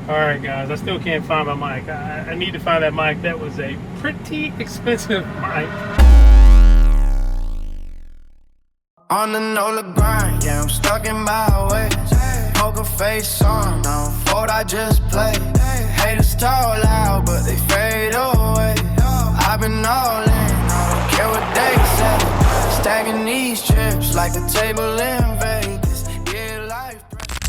Alright guys, I still can't find my mic. I need to find that mic. That was a pretty expensive mic. On the Nola grind, yeah, I'm stuck in my ways. Poker face on, don't fold, I just play. Haters talk loud, but they fade away. I've been all in, I don't care what they say. Stacking these chips like the table in Vegas. Yeah, life.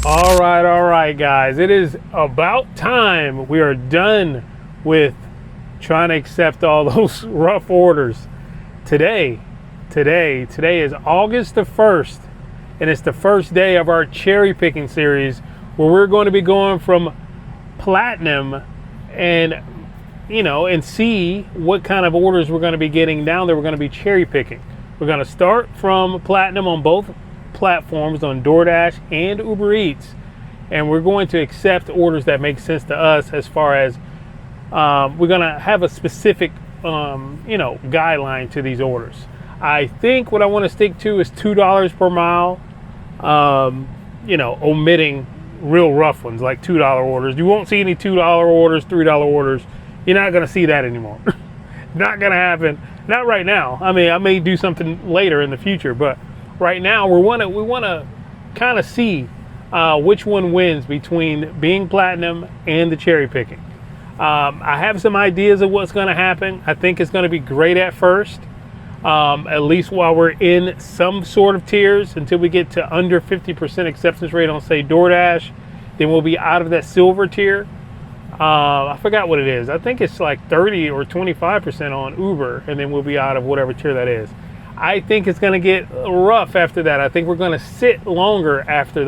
All right, guys. It is about time. We are done with trying to accept all those rough orders. Today is August the 1st, and it's the first day of our cherry picking series where we're going to be going from platinum and see what kind of orders we're going to be getting down there. We're going to be cherry picking. We're going to start from platinum on both platforms, on DoorDash and Uber Eats, and we're going to accept orders that make sense to us as far as we're going to have a specific guideline to these orders. I think what I want to stick to is $2 per mile, omitting real rough ones like $2 orders. You won't see any $2 orders, $3 orders. You're not going to see that anymore. Not going to happen. Not right now. I mean, I may do something later in the future, but right now we want to kind of see which one wins between being platinum and the cherry picking. I have some ideas of what's going to happen. I think it's going to be great at first. At least while we're in some sort of tiers until we get to under 50% acceptance rate on, say, DoorDash. Then we'll be out of that silver tier. I forgot what it is. I think it's like 30 or 25% on Uber, and then we'll be out of whatever tier that is. I think it's going to get rough after that. I think we're going to sit longer after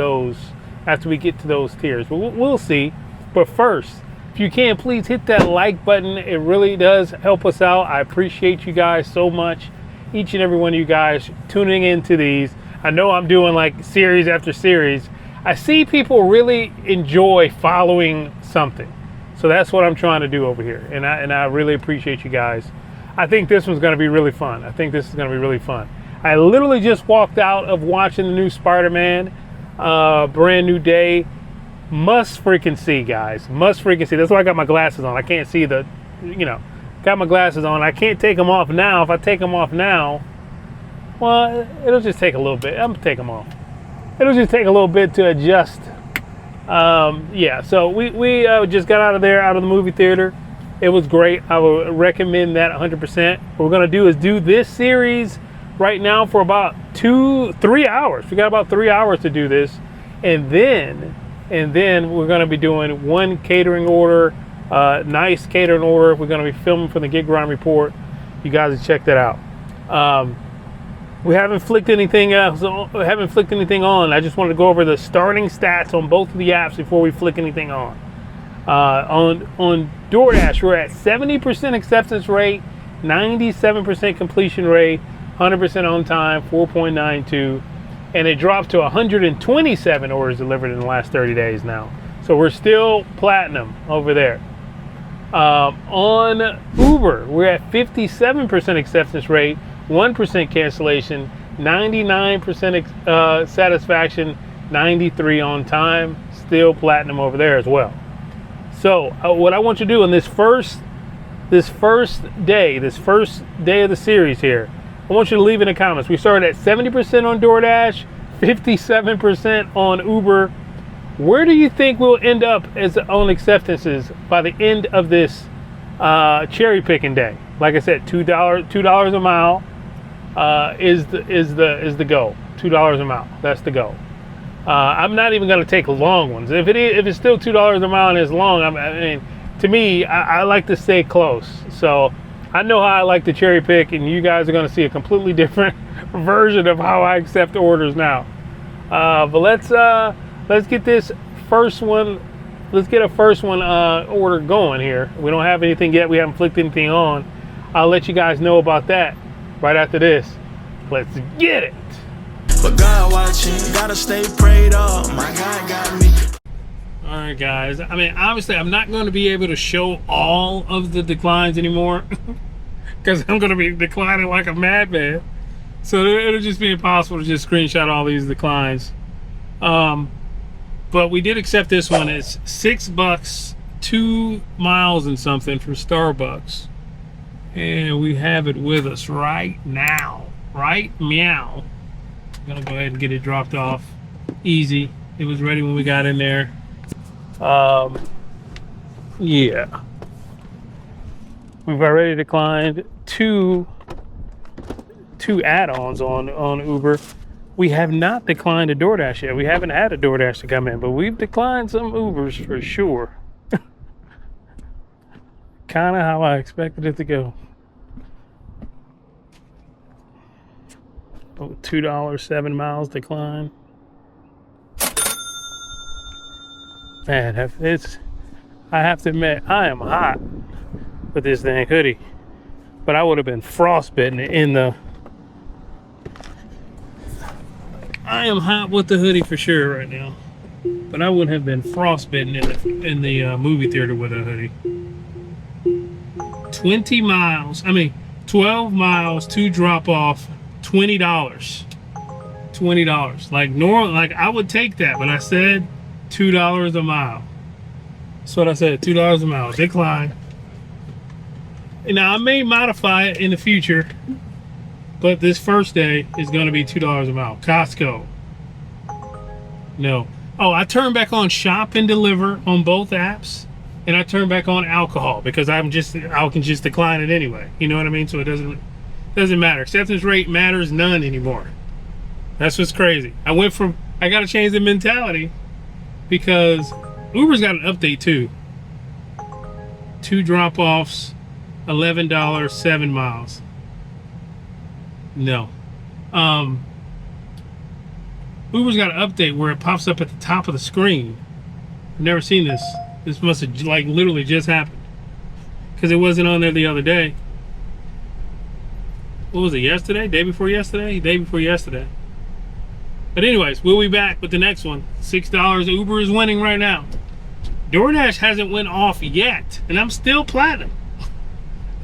we get to those tiers. But we'll see. But first, if you can, please hit that like button. It really does help us out. I appreciate you guys so much. Each and every one of you guys tuning into these. I know I'm doing like series after series. I see people really enjoy following something. So that's what I'm trying to do over here. And I really appreciate you guys. I think this one's going to be really fun. I literally just walked out of watching the new Spider-Man, brand new day. Must freaking see, guys. Must freaking see. That's why I got my glasses on. I can't see got my glasses on. I can't take them off now. If I take them off now, well, it'll just take a little bit. I'm going to take them off. It'll just take a little bit to adjust. So we just got out of the movie theater. It was great. I would recommend that 100%. What we're going to do is do this series right now for about 3 hours. We got about 3 hours to do this. And then we're going to be doing one catering order, nice catering order. We're going to be filming for the Gig Grind Report. You guys can check that out. We haven't flicked anything else. On. I just wanted to go over the starting stats on both of the apps before we flick anything on. On DoorDash, we're at 70% acceptance rate, 97% completion rate, 100% on time, 4.92. And it dropped to 127 orders delivered in the last 30 days now. So we're still platinum over there. On Uber, we're at 57% acceptance rate, 1% cancellation, 99% satisfaction, 93 on time. Still platinum over there as well. So what I want you to do on this first day of the series here, I want you to leave in the comments. We started at 70% on DoorDash, 57% on Uber. Where do you think we'll end up on acceptances by the end of this cherry picking day? Like I said, $2 a mile is the goal. $2 a mile. That's the goal. I'm not even going to take long ones. If it's still $2 a mile and it's long, to me, I like to stay close. So I know how I like to cherry pick, and you guys are going to see a completely different version of how I accept orders now. But let's get this first one. Let's get a first one order going here. We don't have anything yet. We haven't flicked anything on. I'll let you guys know about that right after this. Let's get it. But God watching, gotta stay prayed up. My God got me. All right, guys. Obviously, I'm not going to be able to show all of the declines anymore because I'm going to be declining like a madman. So it'll just be impossible to just screenshot all these declines. But we did accept this one. It's $6, 2 miles and something from Starbucks. And we have it with us right now. Right meow. I'm gonna go ahead and get it dropped off. Easy. It was ready when we got in there. Yeah. We've already declined two add-ons on Uber. We have not declined a DoorDash yet. We haven't had a DoorDash to come in, but we've declined some Ubers for sure. Kind of how I expected it to go. Oh, $2, 7 miles decline. Man, I have to admit, I am hot with this dang hoodie. But I would have been frostbitten in the... I am hot with the hoodie for sure right now. But I wouldn't have been frostbitten in the movie theater with a hoodie. 20 miles, 12 miles to drop off, $20. $20. Like I would take that, but I said $2 a mile. That's what I said, $2 a mile. Decline. Now I may modify it in the future, but this first day is going to be $2 a mile. Costco. No. Oh, I turned back on shop and deliver on both apps, and I turned back on alcohol because I can just decline it anyway. You know what I mean? So it doesn't matter. Acceptance rate matters none anymore. That's what's crazy. I got to change the mentality because Uber's got an update too. 2 drop-offs, $11, 7 miles. No. Uber's got an update where it pops up at the top of the screen. I've never seen this. This must have like literally just happened because it wasn't on there the other day. What was it, yesterday? Day before yesterday? Day before yesterday. But anyways, we'll be back with the next one. $6. Uber is winning right now. DoorDash hasn't went off yet, and I'm still platinum.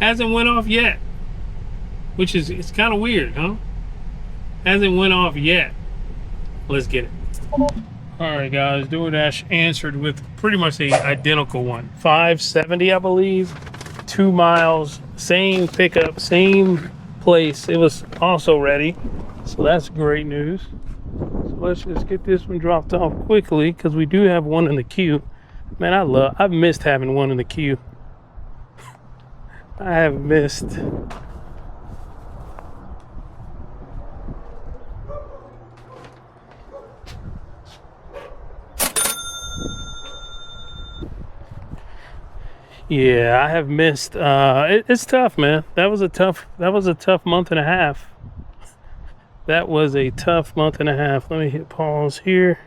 Hasn't went off yet, which is, it's kind of weird, huh? Hasn't went off yet. Let's get it. All right, guys, DoorDash answered with pretty much the identical one. $5.70, I believe. 2 miles, same pickup, same place. It was also ready, so that's great news. So let's just get this one dropped off quickly because we do have one in the queue. Man, I've missed having one in the queue. I have missed. Yeah, I have missed. It's tough, man. That was a tough month and a half. That was a tough month and a half. Let me hit pause here.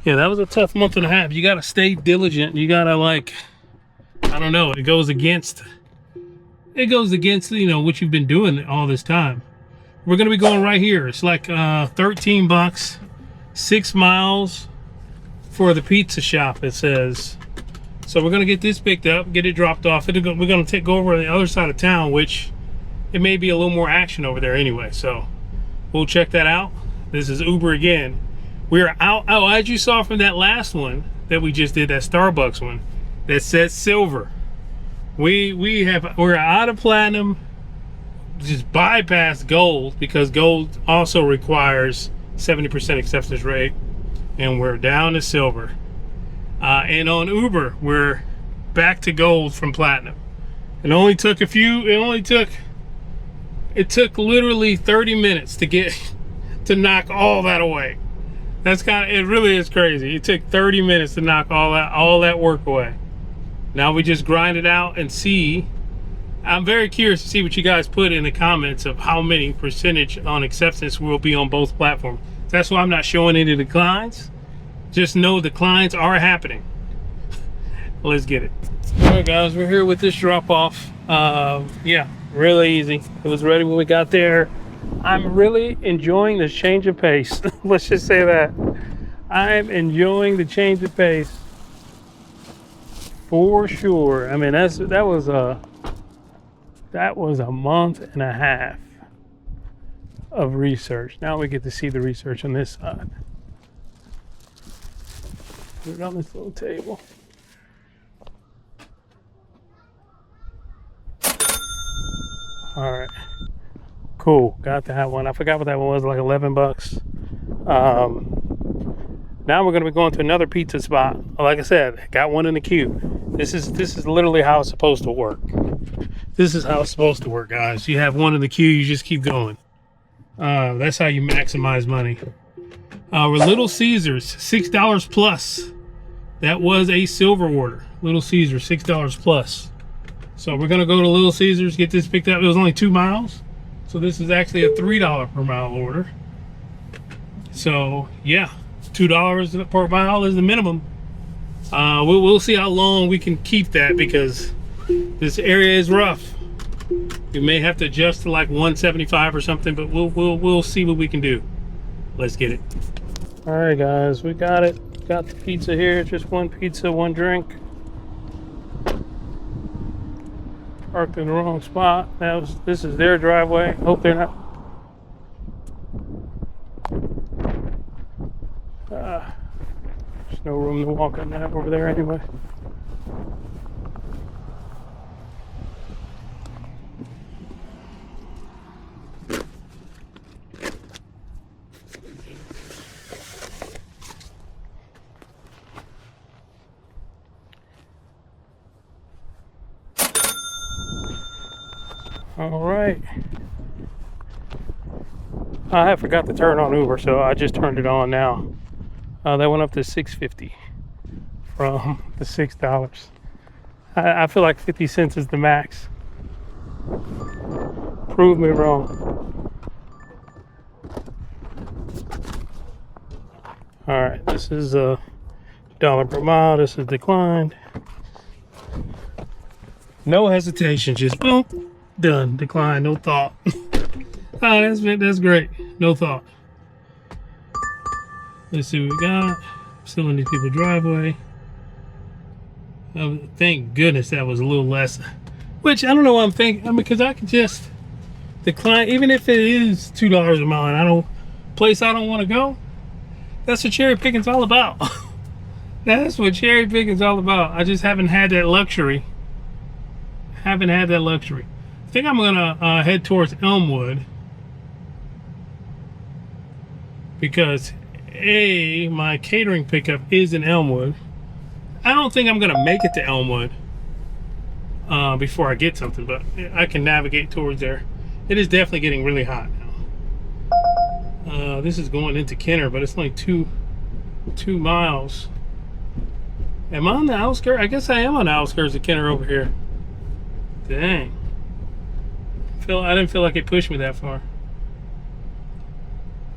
Yeah, that was a tough month and a half. You gotta stay diligent. You gotta I don't know. It goes against, what you've been doing all this time. We're gonna be going right here. It's like $13, 6 miles for the pizza shop, it says. So we're gonna get this picked up, get it dropped off. We're gonna go over on the other side of town, which it may be a little more action over there anyway. So we'll check that out. This is Uber again. We are out. Oh, as you saw from that last one that we just did, that Starbucks one that says silver. We're out of platinum, just bypass gold because gold also requires 70% acceptance rate, and we're down to silver. And on Uber, we're back to gold from platinum. It only took literally 30 minutes to knock all that away. It really is crazy. It took 30 minutes to knock all that work away. Now we just grind it out and see. I'm very curious to see what you guys put in the comments of how many percentage on acceptance will be on both platforms. That's why I'm not showing any declines. Just know declines are happening. Let's get it. All right, guys, we're here with this drop off. Yeah, really easy. It was ready when we got there. I'm really enjoying this change of pace. Let's just say that. I'm enjoying the change of pace for sure. I mean, that was a month and a half. of research. Now we get to see the research on this side. Put it on this little table. All right, cool. Got that one. I forgot what that one was, like 11 bucks. Now we're gonna be going to another pizza spot. Like I said, got one in the queue. This is literally how it's supposed to work. This is how it's supposed to work, guys. You have one in the queue, you just keep going. That's how you maximize money. With Little Caesars, $6 plus. That was a silver order. Little Caesars, $6 plus. So we're gonna go to Little Caesars, get this picked up. It was only 2 miles. So this is actually a $3 per mile order. So yeah, $2 per mile is the minimum. We'll see how long we can keep that because this area is rough. We may have to adjust to like 175 or something, but we'll see what we can do. Let's get it. All right, guys, we got it. Got the pizza here. Just one pizza, one drink. Parked in the wrong spot. This is their driveway. Hope they're not. There's no room to walk on that over there anyway. All right. I forgot to turn on Uber, so I just turned it on now. That went up to $6.50 from the $6. I feel like 50 cents is the max. Prove me wrong. All right, this is a $1 per mile. This is declined. No hesitation, just boom, done. Decline, no thought. Oh, that's great. No thought. Let's see what we got. Still in these people's driveway. Oh, thank goodness that was a little less. Which I don't know what I'm thinking. I mean, because I could just decline, even if it is $2 a mile. And place I don't want to go. That's what cherry picking's all about. That's what cherry picking's all about. I just haven't had that luxury. I think I'm gonna head towards Elmwood because my catering pickup is in Elmwood. I don't think I'm gonna make it to Elmwood before I get something, but I can navigate towards there. It is definitely getting really hot now. This is going into Kenner, but it's only two miles. Am I on the outskirts? I guess I am on the outskirts of Kenner over here. Dang. I didn't feel like it pushed me that far.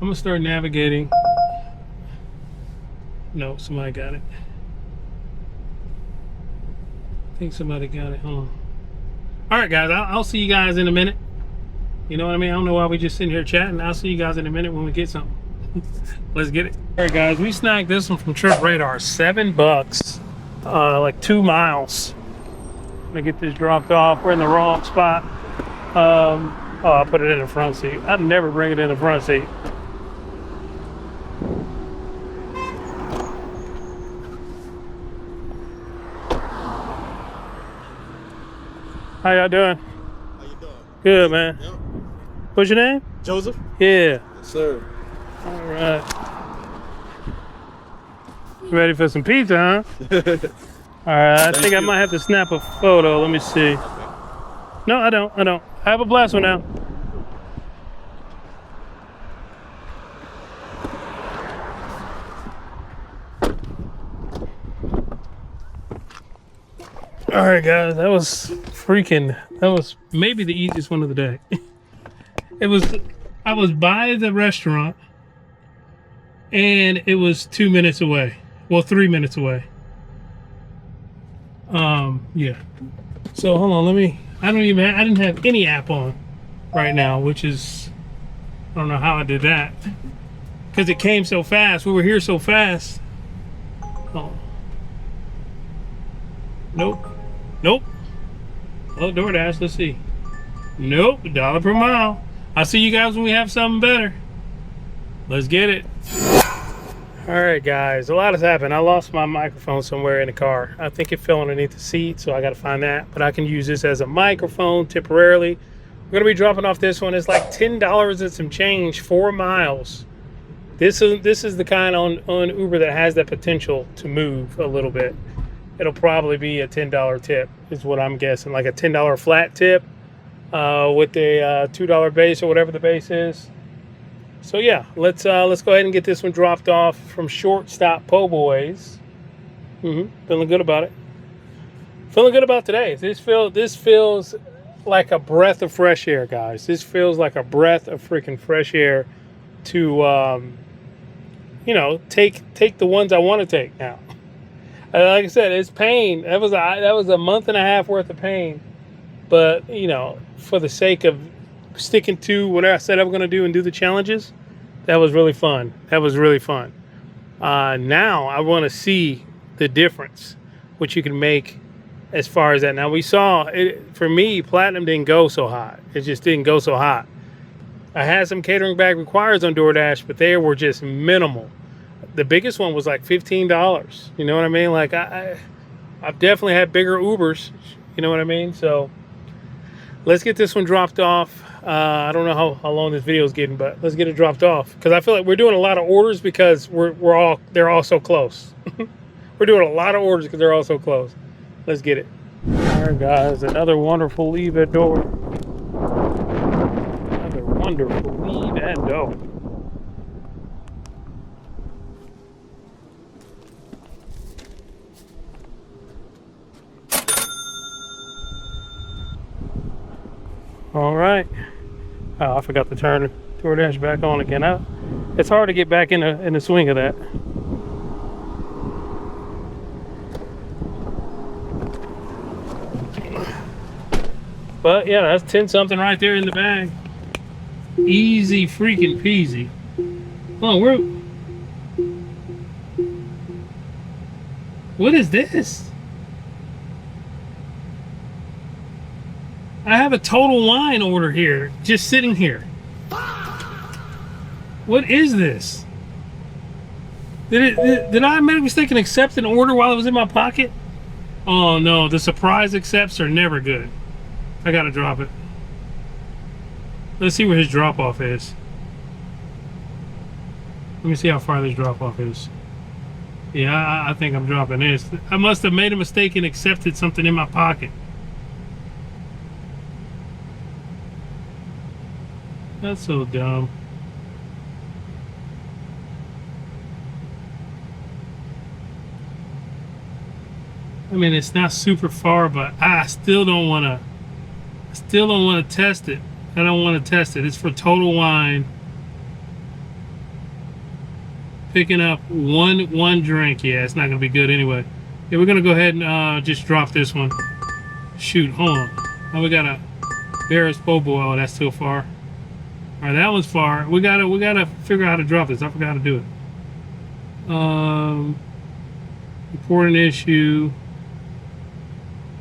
I'm gonna start navigating. No, somebody got it. I think somebody got it. Hold on. All right, guys, I'll see you guys in a minute. You know what I mean? I don't know why we just sitting here chatting. I'll see you guys in a minute when we get something. Let's get it. All right, guys, we snagged this one from Trip Radar. $7, like 2 miles. I'm gonna get this dropped off. We're in the wrong spot. Oh, I put it in the front seat. I'd never bring it in the front seat. How y'all doing? How you doing? Good, man. Yep. What's your name? Joseph? Yeah. Yes, sir. All right. You ready for some pizza, huh? All right. I think I might have to snap a photo. Let me see. No, I don't. I have a blast one now. All right, guys, that was maybe the easiest one of the day. I was by the restaurant and it was 2 minutes away. Well, 3 minutes away. Yeah. So hold on, I didn't have any app on right now, which is, I don't know how I did that. Because it came so fast. We were here so fast. Oh. Nope. Oh, DoorDash, let's see. Nope, $1 per mile. I'll see you guys when we have something better. Let's get it. All right, guys, a lot has happened. I lost my microphone somewhere in the car. I think it fell underneath the seat, so I got to find that. But I can use this as a microphone temporarily. We're going to be dropping off this one. It's like $10 and some change, 4 miles. This is the kind on Uber that has that potential to move a little bit. It'll probably be a $10 tip, is what I'm guessing, like a $10 flat tip with a $2 base or whatever the base is. So yeah, let's go ahead and get this one dropped off from Shortstop Po' Boys. Feeling good about it. Feeling good about today. This feels like a breath of fresh air, guys. This feels like a breath of freaking fresh air to take the ones I want to take now. Like I said, it's pain. That was a month and a half worth of pain, but for the sake of sticking to what I said I'm going to do and do the challenges, that was really fun. Now I want to see the difference, which you can make as far as that. Now we saw it for me. Platinum didn't go so hot. It just didn't go so hot. I had some catering bag requires on DoorDash, but they were just minimal. The biggest one was like $15. You know what I mean? Like I've definitely had bigger Ubers. You know what I mean? So let's get this one dropped off. I don't know how long this video is getting, but let's get it dropped off because I feel like we're doing a lot of orders because they're all so close. We're doing a lot of orders because they're all so close. Let's get it. All right, guys, another wonderful leave at door. Another wonderful leave at door. All right. Oh, I forgot to turn DoorDash back on again. It's hard to get back in the swing of that. But yeah, that's 10 something right there in the bag. Easy freaking peasy. Oh, what is this? I have a total wine order here, just sitting here. What is this? Did I make a mistake and accept an order while it was in my pocket? Oh no, the surprise accepts are never good. I gotta drop it. Let's see where his drop off is. Let me see how far this drop off is. Yeah, I think I'm dropping this. I must have made a mistake and accepted something in my pocket. That's so dumb. I mean, it's not super far, but I still don't want to test it. I don't want to test it. It's for Total Wine. Picking up one drink. Yeah, it's not going to be good anyway. Yeah, we're going to go ahead and just drop this one. Shoot, hold on. Oh, we got a Barris Po' Boy. Oh, that's too far. All right, that was far. We gotta figure out how to drop this. I forgot how to do it. Report an issue.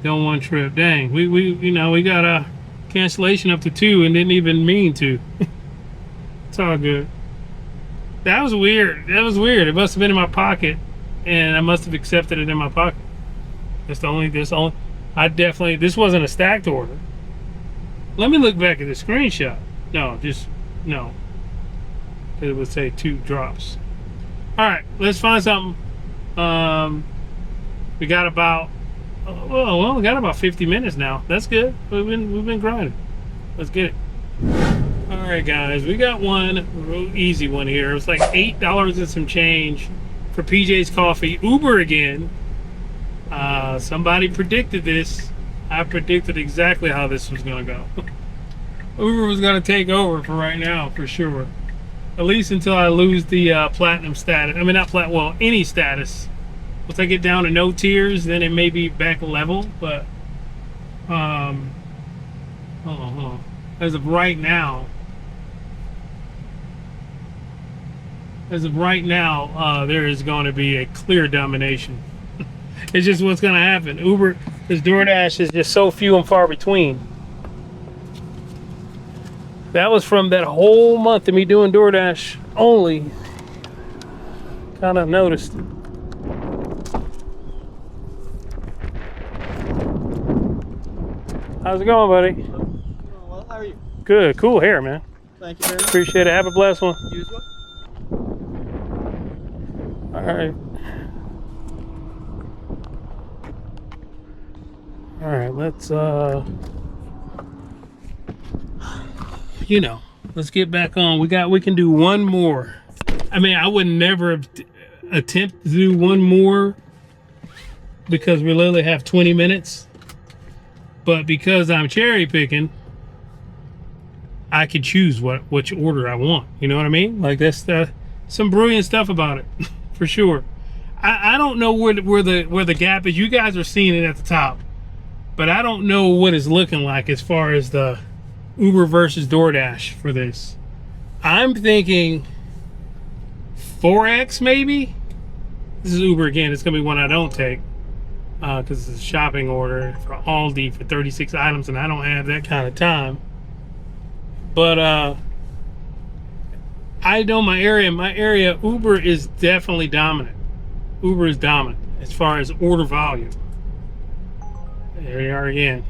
Don't want trip. Dang, we got a cancellation up to 2 and didn't even mean to. It's all good. That was weird. It must have been in my pocket, and I must have accepted it in my pocket. This wasn't a stacked order. Let me look back at the screenshot. No. It would say 2 drops. All right, let's find something. We got about we got about 50 minutes now. That's good. We've been grinding. Let's get it. All right, guys, we got one real easy one here. It was like $8 and some change for PJ's Coffee. Uber again. Somebody predicted this. I predicted exactly how this was gonna go. Uber was going to take over for right now, for sure. At least until I lose the platinum status. I mean, not platinum, well, any status. Once I get down to no tiers, then it may be back level. But, hold on. As of right now, there is going to be a clear domination. It's just what's going to happen. Uber, this DoorDash is just so few and far between. That was from that whole month of me doing DoorDash only. Kind of noticed it. How's it going, buddy? Well, how are you? Good, cool hair, man. Thank you very much. Appreciate it. Have a blessed one. You as well. All right. All right, let's you know, let's get back on. We can do one more. I mean, I would never attempt to do one more because we literally have 20 minutes. But because I'm cherry picking, I can choose which order I want. You know what I mean? Like that's some brilliant stuff about it, for sure. I don't know where the gap is. You guys are seeing it at the top, but I don't know what it's looking like as far as the Uber versus DoorDash for this. I'm thinking 4x maybe. This is Uber again. It's gonna be one I don't take because it's a shopping order for Aldi for 36 items, and I don't have that kind of time. But I know my area, Uber is definitely dominant. Uber is dominant as far as order volume. There you are again.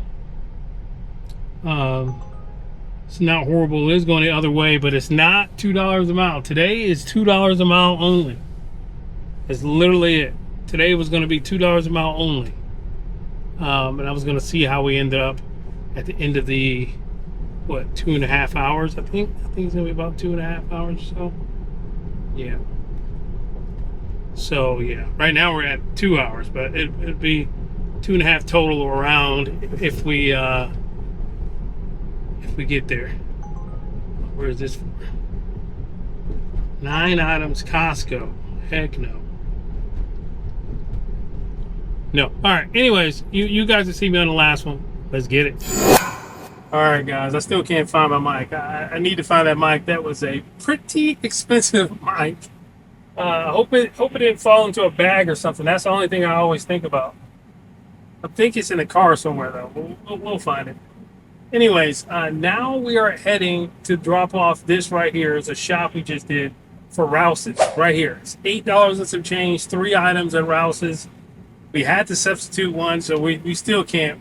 It's not horrible. It is going the other way, but it's not $2 a mile. Today is $2 a mile only. That's literally it. Today was going to be $2 a mile only. And I was going to see how we ended up at the end of the, what, 2.5 hours, I think? I think it's going to be about 2.5 hours or so. Yeah. So, yeah. Right now we're at 2 hours, but it'd be 2.5 total around if we get there. Where is this for? 9 items, Costco. Heck no. No. Alright, anyways, you guys will see me on the last one. Let's get it. Alright guys, I still can't find my mic. I need to find that mic. That was a pretty expensive mic. Hope it didn't fall into a bag or something. That's the only thing I always think about. I think it's in the car somewhere though. We'll find it. Anyways, now we are heading to drop off this right here. It's a shop we just did for Rouse's right here. It's $8 and some change, 3 items at Rouse's. We had to substitute one, so we still can't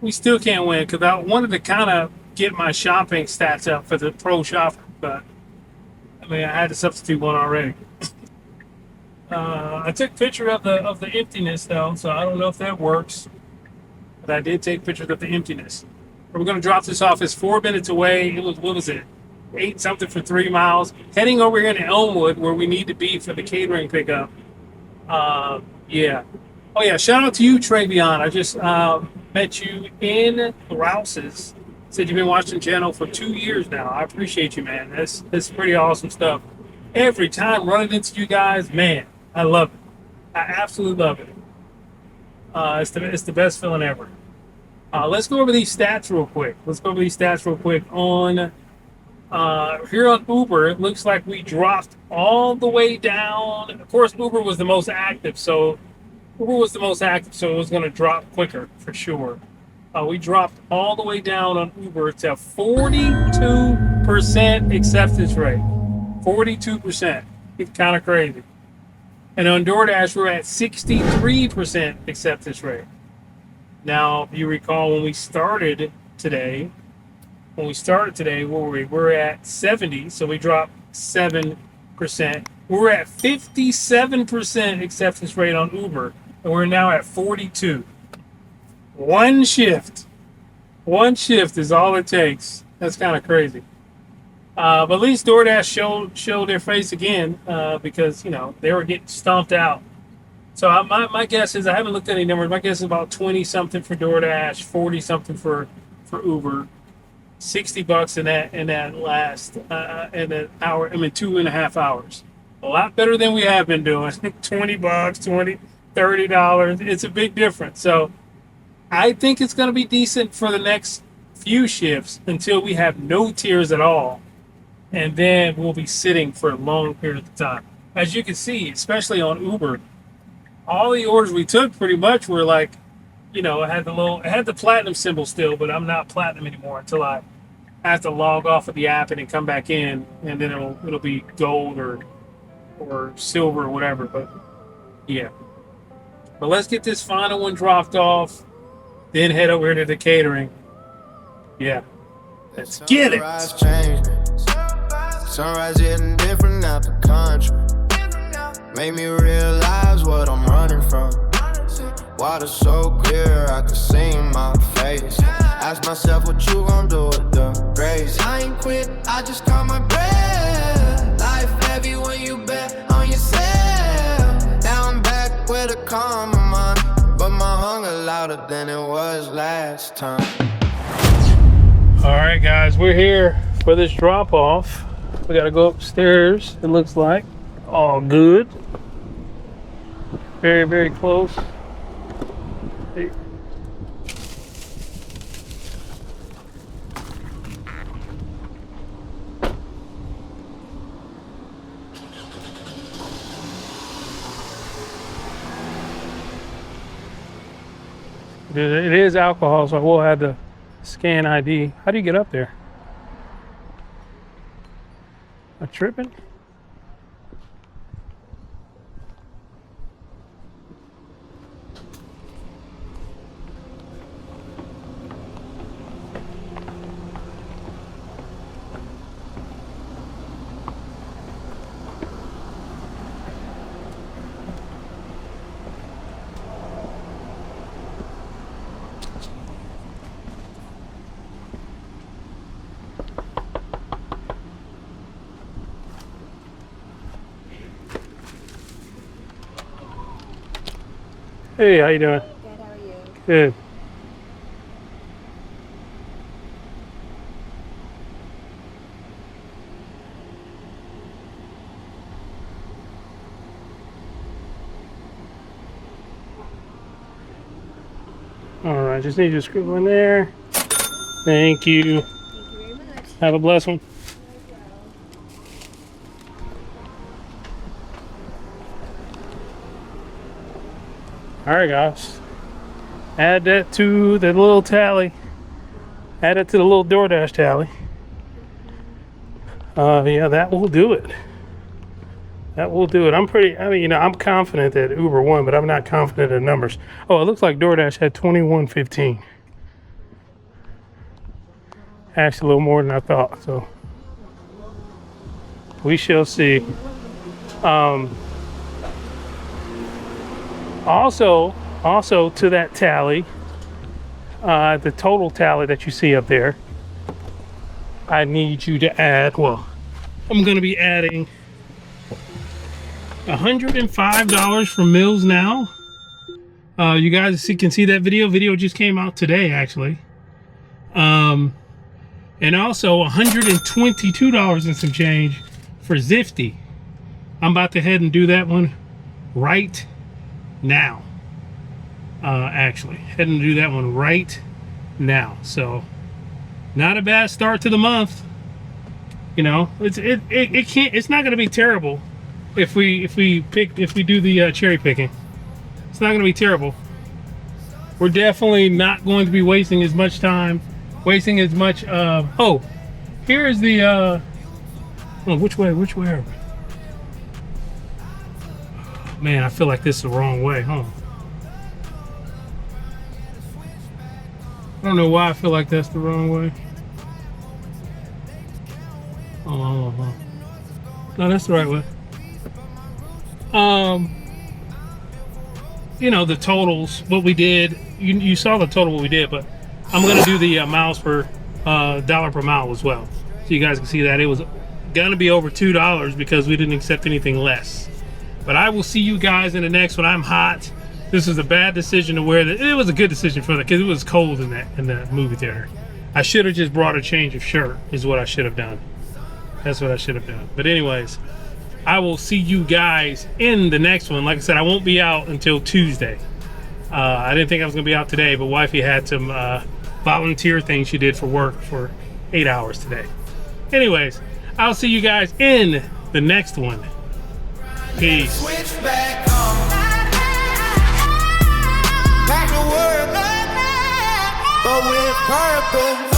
win because I wanted to kind of get my shopping stats up for the pro shopper, but I mean I had to substitute one already. I took a picture of the emptiness though, so I don't know if that works. But I did take pictures of the emptiness. We're going to drop this off. It's 4 minutes away. It was, what was it? 8 something for 3 miles. Heading over here to Elmwood where we need to be for the catering pickup. Yeah. Oh yeah, shout out to you, Travion. I just met you in Rouse's. Said you've been watching the channel for 2 years now. I appreciate you, man. That's pretty awesome stuff. Every time running into you guys, man, I love it. I absolutely love it. It's the best feeling ever. Let's go over these stats real quick. On here on Uber, it looks like we dropped all the way down. Of course, Uber was the most active, so it was going to drop quicker for sure. We dropped all the way down on Uber to 42% acceptance rate. 42%. It's kind of crazy. And on DoorDash, we're at 63% acceptance rate. Now, if you recall, when we started today, where were we? We're at 70, so we dropped 7%. We're at 57% acceptance rate on Uber, and we're now at 42. One shift is all it takes. That's kind of crazy. But at least DoorDash showed their face again because, you know, they were getting stomped out. So my guess is, I haven't looked at any numbers, my guess is about 20-something for DoorDash, 40-something for Uber, $60 in that last in an hour, 2.5 hours. A lot better than we have been doing. $20, $30. It's a big difference. So I think it's going to be decent for the next few shifts until we have no tiers at all. And then we'll be sitting for a long period of time. As you can see, especially on Uber, all the orders we took pretty much were like, you know, it had the platinum symbol still, but I'm not platinum anymore until I I have to log off of the app and then come back in, and then it'll be gold or silver or whatever. But yeah. But let's get this final one dropped off, then head over here to the catering. Yeah. Let's get it. Sunrise hitting different out the country. Made me realize what I'm running from. Water so clear, I can see my face. Ask myself what you gon' do with the grace. I ain't quit, I just caught my breath. Life heavy when you bet on yourself. Now I'm back with a calmer mind, but my hunger louder than it was last time. All right, guys, we're here for this drop off. We gotta go upstairs. It looks like all good. Very, very close. Hey. It is alcohol, so I will have to scan ID. How do you get up there? Am I tripping? Hey, how you doing? Good, how are you? Good. All right, just need you to scribble in there. Thank you. Thank you very much. Have a blessed one. All right, guys. Add that to the little tally. Add it to the little DoorDash tally. Yeah, that will do it. That will do it. I'm confident that Uber won, but I'm not confident in numbers. Oh, it looks like DoorDash had 2115. Actually, a little more than I thought. So we shall see. Also to that tally, the total tally that you see up there, I need you to add, well, I'm going to be adding $105 from Mills Now. You guys can see that video just came out today, actually. And also $122 and some change for Zifty. I'm about to head and do that one right now. Actually heading to do that one right now. So not a bad start to the month. You know, it's not going to be terrible if we do the cherry picking. It's not going to be terrible. We're definitely not going to be wasting as much time, oh, here is the oh, which way are we? Man, I feel like this is the wrong way, huh? I don't know why I feel like that's the wrong way. Oh, no, that's the right way. You know, the totals, what we did, you saw the total what we did, but I'm gonna do the miles per dollar per mile as well, so you guys can see that it was gonna be over $2 because we didn't accept anything less. But I will see you guys in the next one. I'm hot. This was a bad decision to wear that. It was a good decision for that because it was cold in that movie theater. I should have just brought a change of shirt is what I should have done. That's what I should have done. But anyways, I will see you guys in the next one. Like I said, I won't be out until Tuesday. I didn't think I was gonna be out today, but wifey had some volunteer things she did for work for 8 hours today. Anyways, I'll see you guys in the next one. Peace. Switch back on. Back to work, but with purpose.